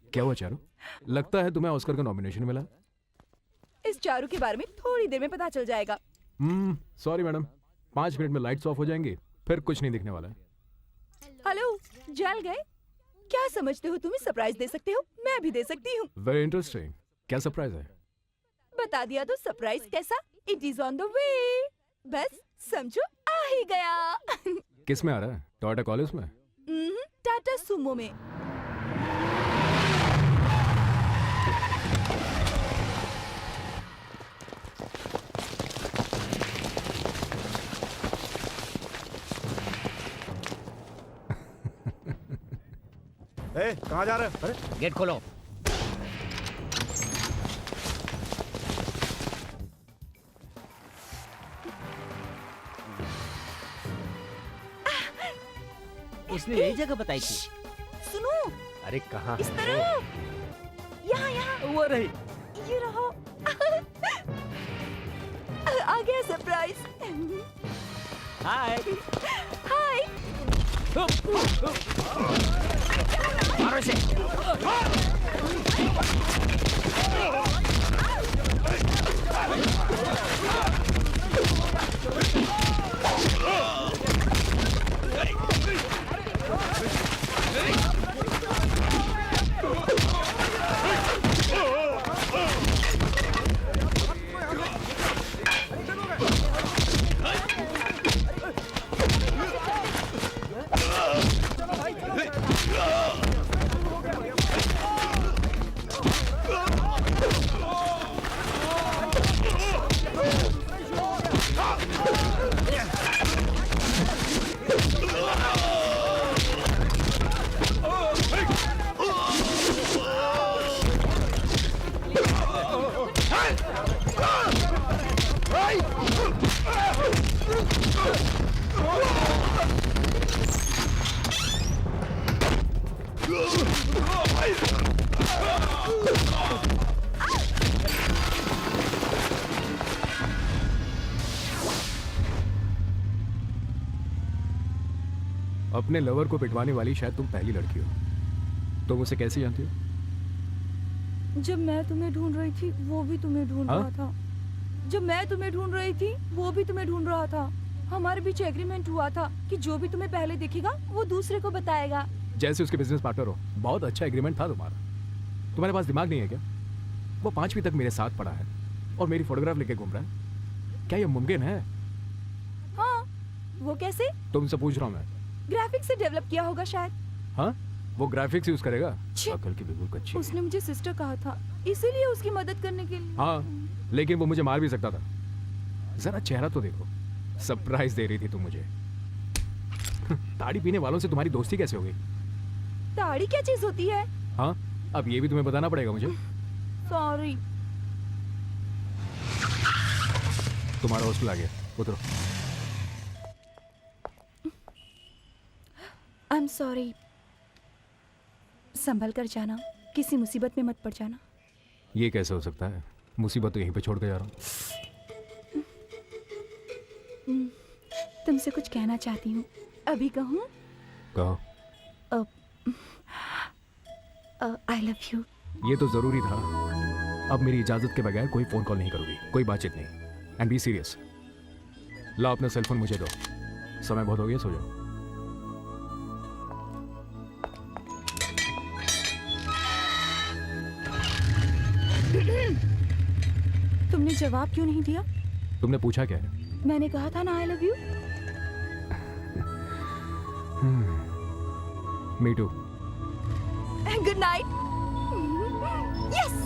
क्या हुआ चारू? लगता है तुम्हें ऑस्कर का नॉमिनेशन मिला। इस चारू के बारे में थोड़ी देर में पता चल जाएगा। सॉरी मैडम, 5 मिनट में लाइट्स ऑफ हो जाएंगी, फिर कुछ नहीं दिखने वाला है। हेलो, जल गए? क्या समझते हो तुम्हें सरप्राइज दे सकते हो? मैं भी दे सकती हूँ। Very interesting. क्या सरप्राइज है? बता दिया तो सरप्राइज कैसा? It is on the way. बस समझो आ ही गया। किस में आ रहा है? टोयोटा कॉलेज में? टाटा सुमो में। कहाँ जा रहे? अरे गेट खोलो। उसने यही जगह बताई थी। सुनो, अरे कहाँ? इस तरह। यहाँ वो रही। ये रहो। आ गया सरप्राइज। हाय। हाय। मारो इसे। अपने लवर को पिटवाने वाली शायद तुम पहली लड़की हो। तुम उसे कैसे जानती हो? जब मैं तुम्हें ढूंढ रही थी वो भी तुम्हें ढूंढ रहा था। जब मैं तुम्हें ढूंढ रही थी वो भी तुम्हें ढूंढ रहा था। हमारे बीच एग्रीमेंट हुआ था कि जो भी तुम्हें पहले दिखेगा वो दूसरे को बताएगा। जैसे उसके बिजनेस पार्टनर हो। बहुत अच्छा एग्रीमेंट था तुम्हारा। तुम्हारे पास दिमाग नहीं है क्या? वो 5वीं तक मेरे साथ पढ़ा है और मेरी फोटोग्राफ लेके घूम रहा है। क्या ये मुमकिन है? हाँ, वो कैसे? तुमसे पूछ रहा हूँ मैं। ग्राफिक्स से डेवलप किया होगा शायद। हाँ, वो ग्राफिक्स यूज करेगा। अकल की बिल्कुल कच्ची। उसने मुझे सिस्टर कहा था, इसीलिए उसकी मदद करने के लिए। हाँ, लेकिन वो मुझे मार भी सकता था। जरा चेहरा तो देखो, सरप्राइज दे रही थी तुम मुझे। ताड़ी पीने वालों से तुम्हारी दोस्ती कैसे हो गई? ताड़ी क्या चीज होती है? हाँ, अब ये भी तुम्हें बताना पड़ेगा मुझे। सॉरी। तुम्हारा हॉस्टल आ गया, उतरो। I am sorry. संभल कर जाना, किसी मुसीबत में मत पड़ जाना। ये कैसे हो सकता है? मुसीबत तो यहीं पे छोड़ के जा रहा हूँ। तुमसे कुछ कहना चाहती हूँ। अभी कहूँ? कहो। आई लव यू। ये तो जरूरी था। अब मेरी इजाजत के बगैर कोई फोन कॉल नहीं करोगी, कोई बातचीत नहीं। And be serious. ला अपना सेलफोन मुझे दो, समय बहुत हो गया, सो जाओ। तुमने जवाब क्यों नहीं दिया? तुमने पूछा क्या है? मैंने कहा था ना I love you. Me too. Good night. Yes.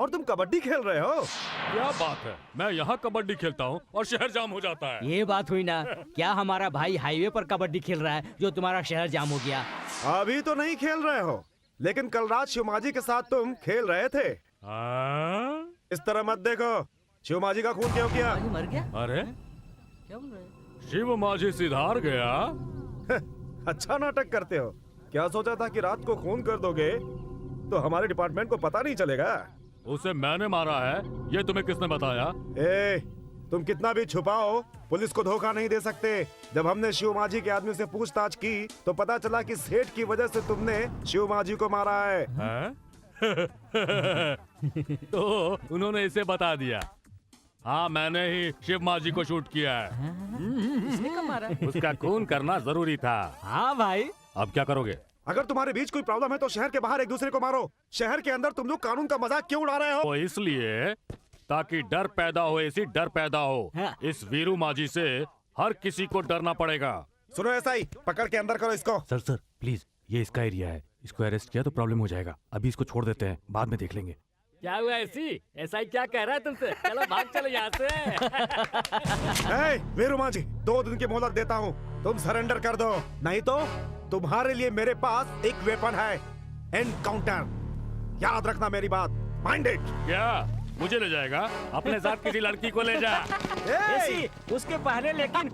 और तुम कबड्डी खेल रहे हो? क्या बात है, मैं यहाँ कबड्डी खेलता हूँ और शहर जाम हो जाता है। ये बात हुई ना, क्या हमारा भाई हाईवे पर कबड्डी खेल रहा है जो तुम्हारा शहर जाम हो गया? अभी तो नहीं खेल रहे हो, लेकिन कल रात शिवमाजी के साथ तुम खेल रहे थे। हाँ? इस तरह मत देखो। शिवमाजी का खून क्यों किया? मर गया? अरे क्या बोल रहे हैं? शिव माझी सिधार गया। अच्छा नाटक करते हो। क्या सोचा था कि रात को खून कर दोगे तो हमारे डिपार्टमेंट को पता नहीं चलेगा? उसे मैंने मारा है, ये तुम्हें किसने बताया? ए, तुम कितना भी छुपाओ, पुलिस को धोखा नहीं दे सकते। जब हमने शिवमाजी के आदमी से पूछताछ की तो पता चला कि सेठ की वजह से तुमने शिवमाजी को मारा है। हैं? तो उन्होंने इसे बता दिया। हाँ, मैंने ही शिव माझी को शूट किया है। इसने कब मारा? उसका खून करना जरूरी था। हाँ भाई। अब क्या करोगे? अगर तुम्हारे बीच कोई प्रॉब्लम है तो शहर के बाहर एक दूसरे को मारो। शहर के अंदर तुम लोग कानून का मजाक क्यों उड़ा रहे हो? वो इसलिए ताकि डर पैदा हो, ऐसी डर पैदा हो। हाँ। इस वीरू माझी से हर किसी को डरना पड़ेगा। सुनो ऐसा ही, पकड़ के अंदर करो इसको। सर प्लीज, ये इसका एरिया है, इसको अरेस्ट किया तो प्रॉब्लम हो जाएगा। अभी इसको छोड़ देते हैं, बाद में देख लेंगे। क्या हुआ ऐसा ही क्या कह रहा है तुमसे? चलो भाग चलो यहाँ से। वीरू माझी, 2 दिन की मोहलत देता हूँ, तुम सरेंडर कर दो, नहीं तो तुम्हारे लिए मेरे पास एक वेपन है, एनकाउंटर। याद रखना मेरी बात, माइंड इट। क्या मुझे ले जाएगा? अपने साथ किसी लड़की को ले जा। उसके पहले लेकिन